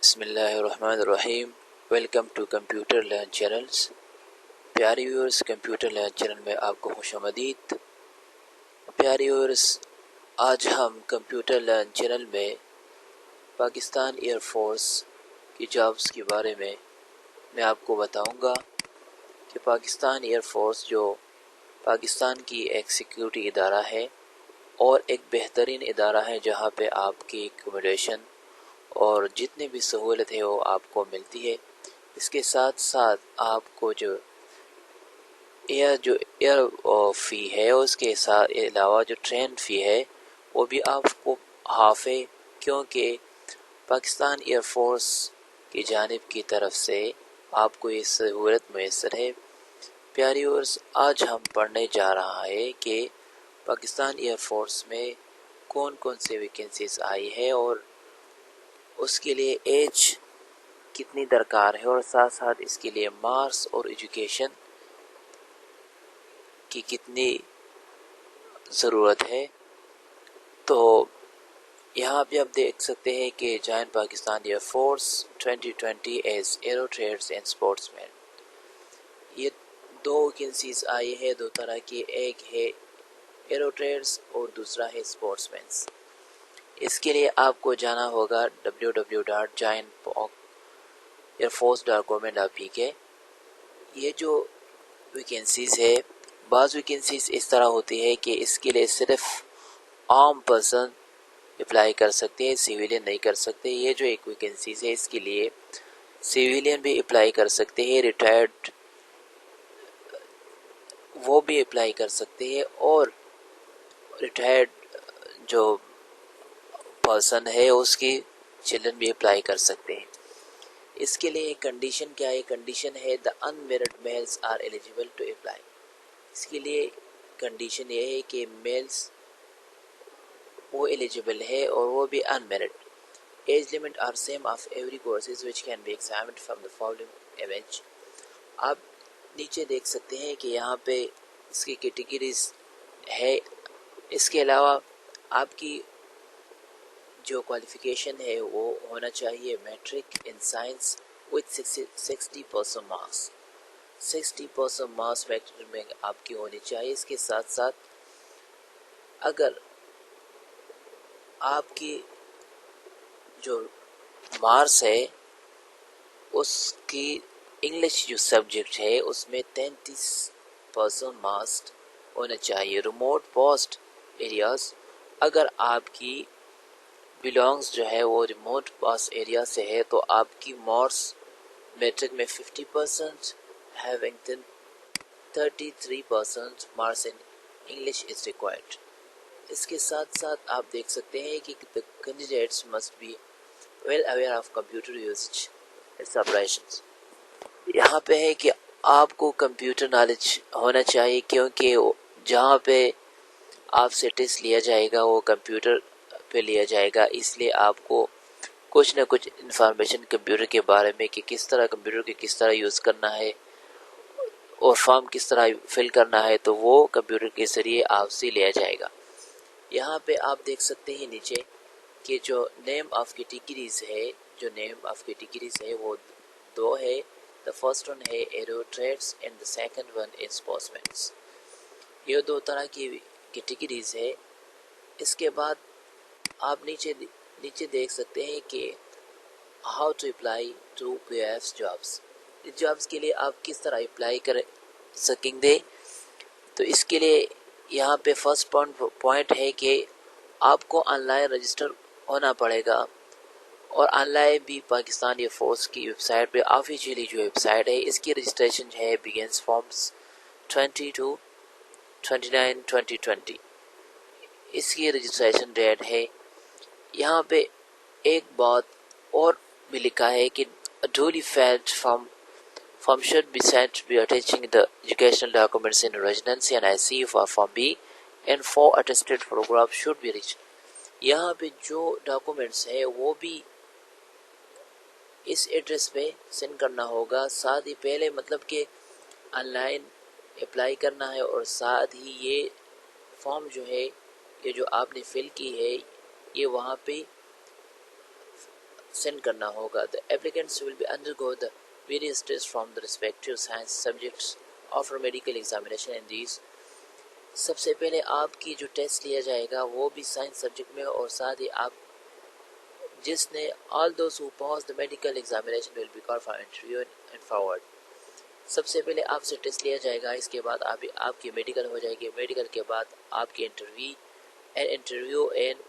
بسم اللہ الرحمن الرحیم۔ Welcome to computer learn channels. پیارے ویورز، کمپیوٹر لرن چینل میں آپ کو خوش آمدید۔ پیارے ویورز، آج ہم کمپیوٹر لرن چینل میں پاکستان ایئر فورس کی جابز کے بارے میں آپ کو بتاؤں گا کہ پاکستان ایئر فورس جو پاکستان کی ایک سیکیورٹی ادارہ ہے اور ایک بہترین ادارہ ہے جہاں پہ آپ کی ایکوموڈیشن اور جتنی بھی سہولت ہے وہ آپ کو ملتی ہے۔ اس کے ساتھ ساتھ آپ کو جو ایئر فی ہے، اس کے ساتھ علاوہ جو ٹرین فی ہے وہ بھی آپ کو ہاف ہے، کیونکہ پاکستان ایئر فورس کی جانب کی طرف سے آپ کو یہ سہولت میسر ہے۔ پیاری ویورز، آج ہم پڑھنے جا رہا ہے کہ پاکستان ایئر فورس میں کون کون سے ویکنسیز آئی ہے اور اس کے لیے ایج کتنی درکار ہے، اور ساتھ ساتھ اس کے لیے مارکس اور ایجوکیشن کی کتنی ضرورت ہے۔ تو یہاں پہ آپ دیکھ سکتے ہیں کہ join Pakistan air force 2020 as aero traders and sports man. یہ دو ویکنسیز آئی ہے دو طرح کی، ایک ہے ایرو ٹریڈرز اور دوسرا ہے اسپورٹس مینس۔ اس کے لیے آپ کو جانا ہوگا www.joinairforce.gov.pk۔ یہ جو ویکنسیز ہے، بعض ویکنسیز اس طرح ہوتی ہے کہ اس کے لیے صرف عام پرسن اپلائی کر سکتے ہیں، سیویلین نہیں کر سکتے۔ یہ جو ایک ویکنسیز ہے اس کے لیے سیویلین بھی اپلائی کر سکتے ہیں، ریٹائرڈ وہ بھی اپلائی کر سکتے ہیں، اور ریٹائرڈ جو پرسن ہے اس کی چلڈرن بھی اپلائی کر سکتے ہیں۔ اس کے لیے کنڈیشن کیا ہے؟ کنڈیشن ہے the unmarried males are eligible to apply۔ اس کے لیے کنڈیشن یہ ہے کہ میلز وہ ایلیجیبل ہے اور وہ بھی unmarried۔ Age limit are same of every courses which can be examined from the following image۔ آپ نیچے دیکھ سکتے ہیں کہ یہاں پہ اس کی کیٹیگریز ہے۔ اس کے علاوہ آپ کی جو کوالیفیکیشن ہے وہ ہونا چاہیے matric in science with 60% marks. 60% marks matric میں آپ کی ہونی چاہیے۔ اس کے ساتھ ساتھ اگر آپ کی جو مارکس ہے اس کی انگلش جو سبجیکٹ ہے اس میں 33% مارکس ہونا چاہیے۔ ریموٹ پوسٹ ایریاز، اگر آپ کی بلانگز جو ہے وہ ریموٹ پاس ایریا سے ہے تو آپ کی مارکس میٹرک میں 50%، having 33% marks in English is required۔ اس کے ساتھ ساتھ آپ دیکھ سکتے ہیں کہ the candidates must be well aware of computer usage its operations۔ یہاں پہ ہے کہ آپ کو کمپیوٹر نالج ہونا چاہیے، کیونکہ جہاں پہ آپ سے ٹیسٹ لیا جائے گا وہ کمپیوٹر پہ لیا جائے گا، اس لیے آپ کو کچھ نہ کچھ انفارمیشن کمپیوٹر کے بارے میں کہ کس طرح کمپیوٹر کے کس طرح یوز کرنا ہے اور فارم کس طرح فل کرنا ہے، تو وہ کمپیوٹر کے ذریعے آپ سے لیا جائے گا۔ یہاں پہ آپ دیکھ سکتے ہیں نیچے کہ جو نیم آف کیٹیگریز ہے وہ دو ہے۔ the first one ہے arrow trades and the second one is sportsmen۔ یہ دو طرح کی کیٹیگریز ہے۔ اس کے بعد آپ نیچے دیکھ سکتے ہیں کہ how to apply to POF jobs۔ اس جابز کے لیے آپ کس طرح اپلائی کر سکیں گے، تو اس کے لیے یہاں پہ فرسٹ پوائنٹ ہے کہ آپ کو آن لائن رجسٹر ہونا پڑے گا، اور آن لائن بھی پاکستان ایئر فورس کی ویب سائٹ پہ آفیشیلی جو ویب سائٹ ہے اس کی رجسٹریشن ہے begins forms 22/29/2020۔ اس کی رجسٹریشن ڈیٹ ہے۔ یہاں پہ ایک بات اور بھی لکھا ہے کہ duly filled form should be sent by attaching the educational documents in residency and IC for Form B and 4 attested photographs should be reached۔ یہاں پہ جو ڈاکومنٹس ہے وہ بھی اس ایڈریس پہ سینڈ کرنا ہوگا، ساتھ ہی پہلے مطلب کہ آن لائن اپلائی کرنا ہے، اور ساتھ ہی یہ فارم جو ہے یہ جو آپ نے فل کی ہے یہ وہاں پہ سینڈ کرنا ہوگا. The applicants will be undergo the various tests from the respective science subjects after medical examination in these. سب سے پہلے آپ کی جو ٹیسٹ لیا جائے گا وہ بھی سائنس سبجیکٹ میں، اور ساتھ ہی آپ جس نے all those who pass the medical examination will be called for interview and forward. سب سے پہلے آپ سے ٹیسٹ لیا جائے گا، اس کے بعد آپ کی میڈیکل ہو جائے گی، میڈیکل کے بعد آپ کی انٹرویو اینڈ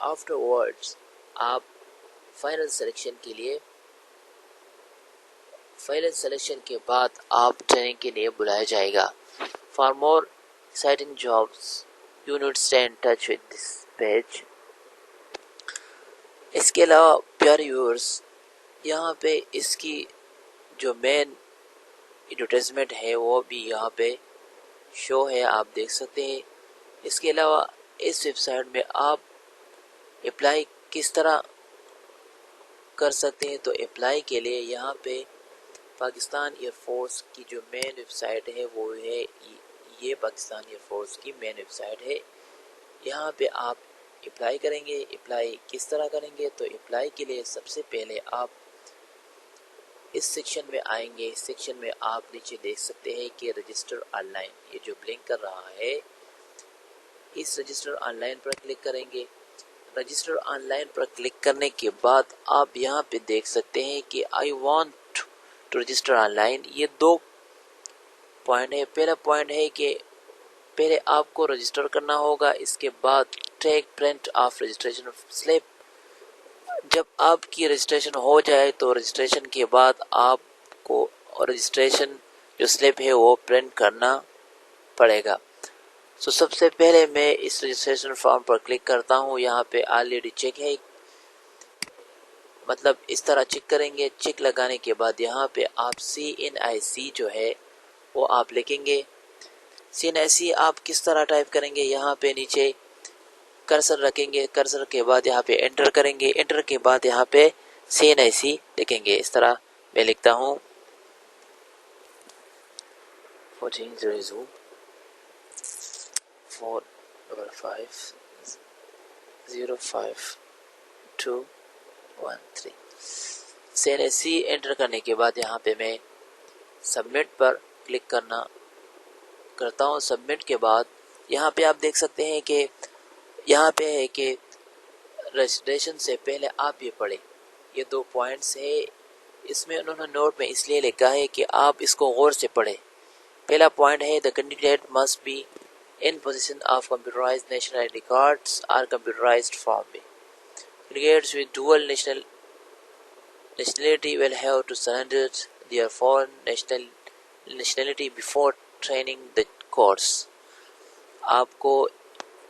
آفٹر ورڈز آپ فائنل سلیکشن کے بعد آپ ٹریننگ کے لیے بلایا جائے گا. For more exciting jobs you need to stay in touch with this page. اس کے علاوہ پیارے ویورز، یہاں پہ اس کی جو مین ایڈورٹائزمنٹ ہے وہ بھی یہاں پہ شو ہے، آپ دیکھ سکتے ہیں. اس کے علاوہ اس ویب سائٹ میں آپ اپلائی کس طرح کر سکتے ہیں، تو اپلائی کے لیے یہاں پہ پاکستان ایئر فورس کی جو مین ویب سائٹ ہے وہ ہے، یہ پاکستان ایئر فورس کی مین ویب سائٹ ہے. یہاں پہ آپ اپلائی کریں گے. اپلائی کس طرح کریں گے، تو اپلائی کے لیے سب سے پہلے آپ اس سیکشن میں آئیں گے. اس سیکشن میں آپ نیچے دیکھ سکتے ہیں کہ رجسٹر آن لائن، یہ جو بلنک کر رہا ہے، اس رجسٹر آن لائن پر کلک کریں گے. رجسٹر آن لائن پر کلک کرنے کے بعد آپ یہاں پہ دیکھ سکتے ہیں کہ I want to register online. یہ دو پوائنٹ ہے. پہلا پوائنٹ ہے کہ پہلے آپ کو رجسٹر کرنا ہوگا، اس کے بعد ٹیک پرنٹ آف رجسٹریشن سلپ. جب آپ کی رجسٹریشن ہو جائے تو رجسٹریشن کے بعد آپ کو رجسٹریشن جو سلپ ہے وہ پرنٹ کرنا پڑے گا. سب سے پہلے میں اس رجسٹریشن فارم پر کلک کرتا ہوں. یہاں پہ آلریڈی چیک ہے، مطلب اس طرح چیک کریں گے. چیک لگانے کے بعد یہاں پہ آپ CNIC جو ہے وہ آپ لکھیں گے. CNIC آپ کس طرح ٹائپ کریں گے، یہاں پہ نیچے کرسر رکھیں گے. کرسر کے بعد یہاں پہ انٹر کریں گے. انٹر کے بعد یہاں پہ CNIC لکھیں گے. اس طرح میں لکھتا ہوں 1400 455 05213. CNIC انٹر کرنے کے بعد یہاں پہ میں سبمٹ پر کلک کرتا ہوں. سبمٹ کے بعد یہاں پہ آپ دیکھ سکتے ہیں کہ یہاں پہ ہے کہ رجسٹریشن سے پہلے آپ یہ پڑھیں. یہ دو پوائنٹس ہے، اس میں انہوں نے نوٹ میں اس لیے لکھا ہے کہ آپ اس کو غور سے پڑھیں. پہلا پوائنٹ ہے the candidate must be in possession of computerized national ID cards or computerized form. Candidates with dual nationality will have to surrender their foreign nationality before training the course. آپ کو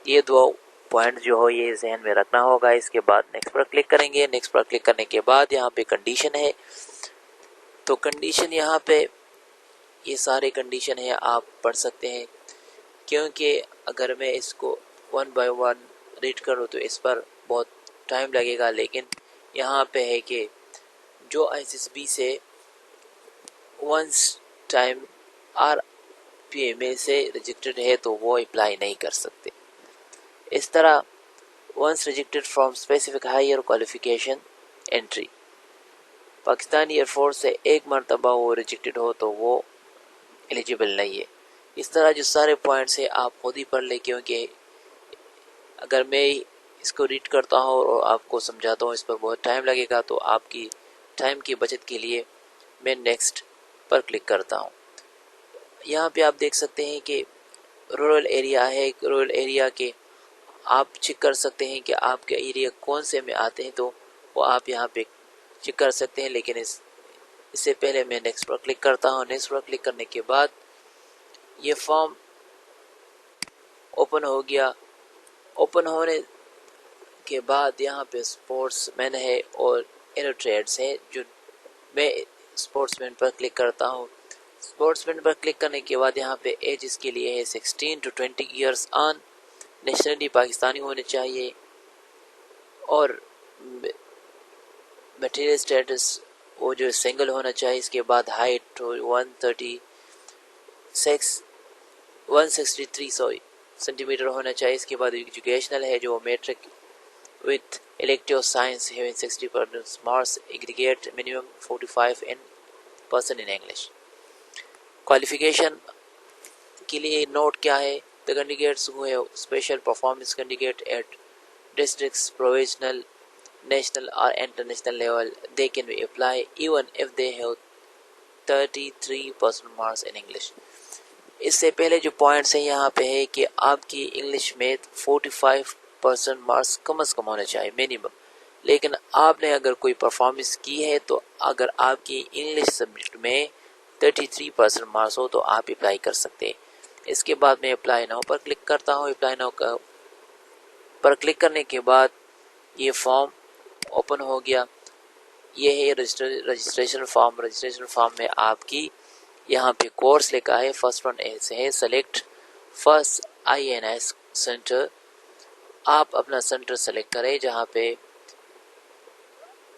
یہ دو پوائنٹ جو ہو یہ ذہن میں رکھنا ہوگا. اس کے بعد نیکسٹ پر کلک کریں گے. نیکسٹ پر کلک کرنے کے بعد یہاں پہ کنڈیشن ہے، تو کنڈیشن یہاں پہ یہ سارے کنڈیشن ہے، آپ پڑھ سکتے ہیں. کیونکہ اگر میں اس کو 1 by 1 ریڈ کروں تو اس پر بہت ٹائم لگے گا، لیکن یہاں پہ ہے کہ جو ISSB سے ونس ٹائم RPMA سے ریجیکٹڈ ہے تو وہ اپلائی نہیں کر سکتے. اس طرح once rejected from specific higher qualification entry, Pakistani air force سے ایک مرتبہ وہ ریجیکٹڈ ہو تو وہ ایلیجیبل نہیں ہے. اس طرح جو سارے پوائنٹس ہیں آپ خود ہی پڑھ لیں، کیونکہ اگر میں اس کو ریڈ کرتا ہوں اور آپ کو سمجھاتا ہوں اس پر بہت ٹائم لگے گا، تو آپ کی ٹائم کی بچت کے لیے میں نیکسٹ پر کلک کرتا ہوں. یہاں پہ آپ دیکھ سکتے ہیں کہ رورل ایریا ہے. رورل ایریا کے آپ چیک کر سکتے ہیں کہ آپ کے ایریا کون سے میں آتے ہیں، تو وہ آپ یہاں پہ چیک کر سکتے ہیں. لیکن اس سے پہلے میں نیکسٹ پر کلک کرتا ہوں. نیکسٹ پر کلک کرنے کے بعد یہ فارم اوپن ہو گیا. اوپن ہونے کے بعد یہاں پہ اسپورٹس مین ہے اور ایرو ٹریڈس ہے. جو میں اسپورٹس مین پر کلک کرتا ہوں. اسپورٹس مین پر کلک کرنے کے بعد یہاں پہ ایج اس کے لیے ہے 16 to 20 years on. Nationality Pakistani ہونے چاہیے اور میٹیریل اسٹیٹس وہ جو سنگل ہونا چاہیے. اس کے بعد ہائٹ 163 سینٹی میٹر ہونا چاہیے. اس کے بعد ایجوکیشنل ہے جو matric with elective science having 60% marks, aggregate minimum 45% in English. Qualification کے لیے نوٹ کیا ہے؟ The candidates who have special performance candidate at districts, provincial, national or international level, they can be apply even if they have 33% marks in English. اس سے پہلے جو points ہیں یہاں پہ ہے کہ آپ کی انگلش میں 45% مارکس کم از کم ہونا چاہیے منیمم. لیکن آپ نے اگر کوئی پرفارمنس کی ہے تو اگر آپ کی انگلش سبجیکٹ میں 33% مارکس ہو تو آپ اپلائی کر سکتے ہیں. اس کے بعد میں اپلائی ناؤ پر کلک کرتا ہوں. اپلائی ناؤ پر کلک کرنے کے بعد یہ فارم اوپن ہو گیا. یہ ہے رجسٹریشن فارم. رجسٹریشن فارم میں آپ کی یہاں پہ کورس لکھا ہے. فرسٹ ون ہے سلیکٹ فرسٹ INS سینٹر. آپ اپنا سینٹر سلیکٹ کریں جہاں پہ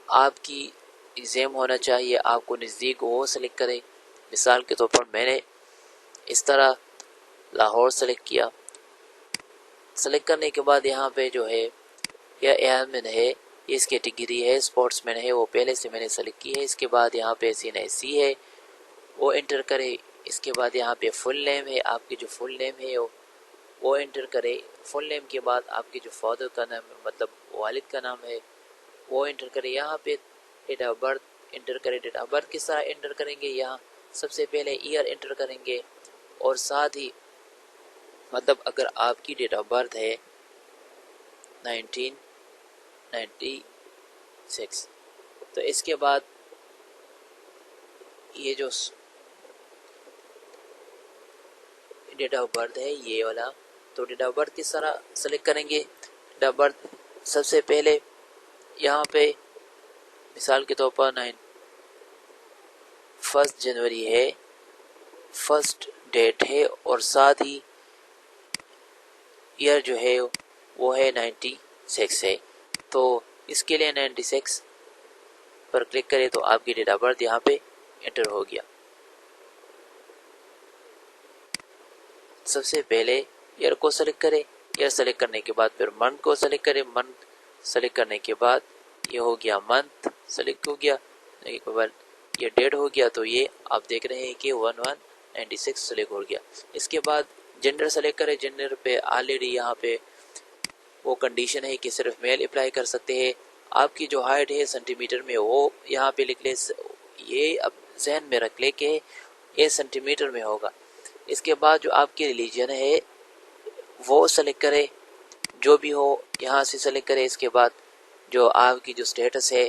آپ کی ایگزام ہونا چاہیے، آپ کو نزدیک وہ سلیکٹ کریں. مثال کے طور پر میں نے اس طرح لاہور سلیکٹ کیا. سلیکٹ کرنے کے بعد یہاں پہ جو ہے یا ایئر مین ہے، اس کیٹیگری ہے اسپورٹس مین ہے، وہ پہلے سے میں نے سلیکٹ کی ہے. اس کے بعد یہاں پہ CNC ہے وہ انٹر کرے. اس کے بعد یہاں پہ فل نیم ہے، آپ کی جو فل نیم ہے وہ انٹر کرے. فل نیم کے بعد آپ کے جو فادر کا نام مطلب والد کا نام ہے وہ انٹر کرے. یہاں پہ ڈیٹ آف برتھ انٹر کرے. ڈیٹ آف برتھ کس طرح انٹر کریں گے؟ یہاں سب سے پہلے ایئر انٹر کریں گے اور ساتھ ہی مطلب اگر آپ کی ڈیٹ آف برتھ ہے 1996 تو اس کے بعد یہ جو ڈیٹ آف برتھ ہے یہ والا، تو ڈیٹ آف برتھ کس طرح سلیکٹ کریں گے؟ ڈیٹ آف برتھ سب سے پہلے یہاں پہ مثال کے طور پر 1 جنوری ہے، فرسٹ ڈیٹ ہے اور ساتھ ہی ایئر جو ہے وہ ہے 96 ہے. تو اس کے لیے 96 پر کلک کرے تو آپ کی ڈیٹ آف برتھ یہاں پہ انٹر ہو گیا. سب سے پہلے ایئر کو سلیکٹ کرے. ایئر سلیکٹ کرنے کے بعد پھر منتھ کو سلیکٹ کرے. منتھ سلیکٹ کرنے کے بعد یہ ہو گیا منتھ سلیکٹ ہو گیا. یہ ڈیٹ ہو گیا تو یہ آپ دیکھ رہے ہیں کہ 1196 سلیکٹ ہو گیا. اس کے بعد جینڈر سلیکٹ کرے. جینڈر پہ آلریڈی یہاں پہ وہ کنڈیشن ہے کہ صرف میل اپلائی کر سکتے ہیں. آپ کی جو ہائٹ ہے سینٹی میٹر میں وہ یہاں پہ لکھ لے. یہ اب ذہن میں رکھ لے کہ یہ سینٹی میٹر میں ہوگا. اس کے بعد جو آپ کی ریلیجن ہے وہ سلیکٹ کرے، جو بھی ہو یہاں سے سلیکٹ کرے. اس کے بعد جو آپ کی جو سٹیٹس ہے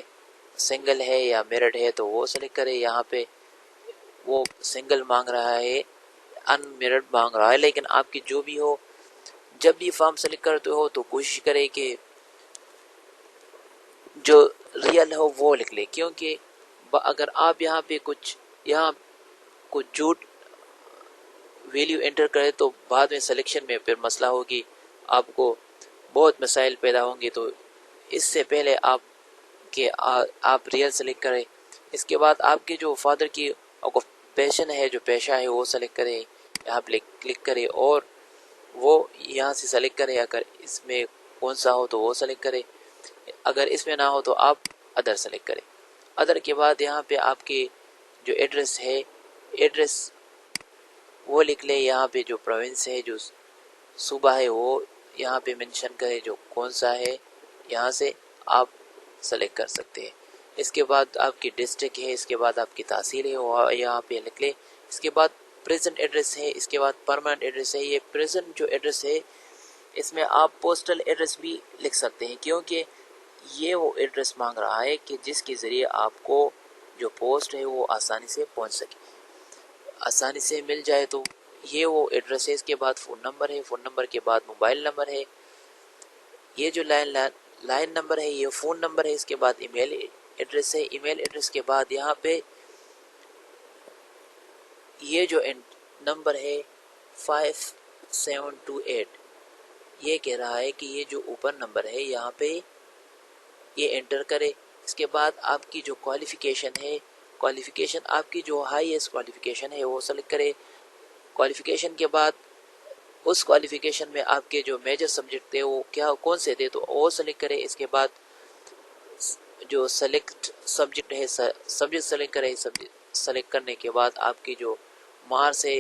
سنگل ہے یا میرڈ ہے تو وہ سلیکٹ کرے. یہاں پہ وہ سنگل مانگ رہا ہے، ان میرڈ مانگ رہا ہے، لیکن آپ کی جو بھی ہو جب بھی فارم سلیکٹ کرتے ہو تو کوشش کرے کہ جو ریئل ہو وہ لکھ لے. کیونکہ اگر آپ یہاں پہ کچھ جھوٹ ویلیو انٹر کرے تو بعد میں سلیکشن میں پھر مسئلہ ہوگی، آپ کو بہت مسائل پیدا ہوں گے. تو اس سے پہلے آپ ریئل سلیکٹ کریں. اس کے بعد آپ کے جو فادر کی آکوپیشن ہے، جو پیشہ ہے وہ سلیکٹ کریں. یہاں پہ کلک کرے اور وہ یہاں سے سلیکٹ کرے. اگر اس میں کون سا ہو تو وہ سلیکٹ کرے، اگر اس میں نہ ہو تو آپ ادر سلیکٹ کریں. ادر کے بعد یہاں پہ آپ کے جو ایڈریس ہے ایڈریس وہ لکھ لیں. یہاں پہ جو پروونس ہے جو صوبہ ہے وہ یہاں پہ منشن کرے جو کون سا ہے، یہاں سے آپ سلیکٹ کر سکتے ہیں. اس کے بعد آپ کی ڈسٹرکٹ ہے، اس کے بعد آپ کی تحصیل ہے وہ یہاں پہ لکھ لیں. اس کے بعد پریزنٹ ایڈریس ہے، اس کے بعد پرماننٹ ایڈریس ہے. یہ پریزنٹ جو ایڈریس ہے اس میں آپ پوسٹل ایڈریس بھی لکھ سکتے ہیں، کیونکہ یہ وہ ایڈریس مانگ رہا ہے کہ جس کے ذریعے آپ کو جو پوسٹ ہے وہ آسانی سے پہنچ سکے، آسانی سے مل جائے. تو یہ وہ ایڈریس ہے. اس کے بعد فون نمبر ہے، فون نمبر کے بعد موبائل نمبر ہے. یہ جو لائن نمبر ہے یہ فون نمبر ہے. اس کے بعد ای میل ایڈریس ہے. ای میل ایڈریس کے بعد یہاں پہ یہ جو نمبر ہے 5728 یہ کہہ رہا ہے کہ یہ جو اوپر نمبر ہے یہاں پہ یہ انٹر کرے. اس کے بعد آپ کی جو کوالیفیکیشن ہے، آپ کی جو ہائیسٹ کوالیفیکیشن ہے وہ سلیکٹ کرے. کوالیفیکیشن کے بعد اس کوالیفیکیشن میں آپ کے جو میجر سبجیکٹ تھے وہ کون سے تھے تو وہ سلیکٹ کریں. اس کے بعد جو سلیکٹ سبجیکٹ ہے سبجیکٹ سلیکٹ کریں. سلیکٹ کرنے کے بعد آپ کی جو مارکس ہے،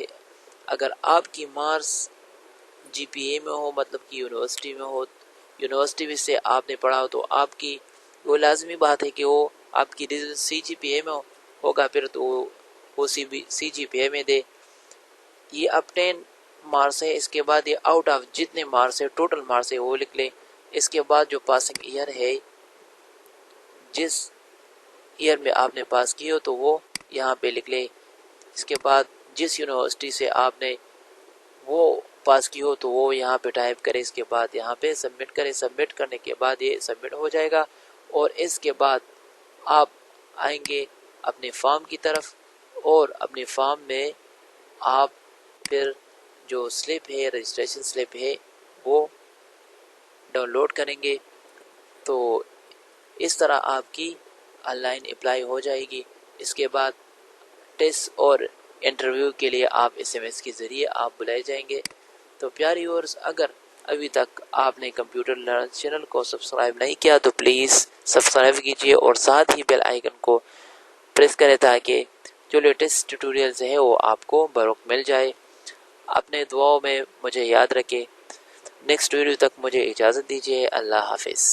اگر آپ کی مارکس جی پی اے میں ہو، مطلب کہ یونیورسٹی میں ہو، یونیورسٹی میں سے آپ نے پڑھا ہو، تو آپ کی وہ لازمی بات ہے کہ وہ آپ کی سی جی پی اے میں ہوگا، پھر تو وہ سی جی پی اے میں دے. یہ اب 10 مارکس ہے. اس کے بعد یہ آؤٹ آف جتنے مارکس ہے ٹوٹل مارکس ہے وہ لکھ لیں. اس کے بعد جو پاسنگ ایئر ہے، جس ایئر میں آپ نے پاس کی ہو تو وہ یہاں پہ لکھ لیں. اس کے بعد جس یونیورسٹی سے آپ نے وہ پاس کی ہو تو وہ یہاں پہ ٹائپ کریں. اس کے بعد یہاں پہ سبمٹ کریں. سبمٹ کرنے کے بعد یہ سبمٹ ہو جائے گا، اور اس کے بعد آپ آئیں گے اپنے فارم کی طرف، اور اپنے فارم میں آپ پھر جو سلپ ہے، رجسٹریشن سلپ ہے، وہ ڈاؤن لوڈ کریں گے. تو اس طرح آپ کی آن لائن اپلائی ہو جائے گی. اس کے بعد ٹیسٹ اور انٹرویو کے لیے آپ ایس ایم ایس کے ذریعے آپ بلائے جائیں گے. تو پیارے ویورز، اگر ابھی تک آپ نے کمپیوٹر لرن چینل کو سبسکرائب نہیں کیا تو پلیز سبسکرائب کیجئے، اور ساتھ ہی بیل آئیکن کو پریس کریں تاکہ جو لیٹسٹ ٹیوٹوریلز ہیں وہ آپ کو بروقت مل جائے. اپنے دعاؤں میں مجھے یاد رکھیں. نیکسٹ ویڈیو تک مجھے اجازت دیجیے. اللہ حافظ.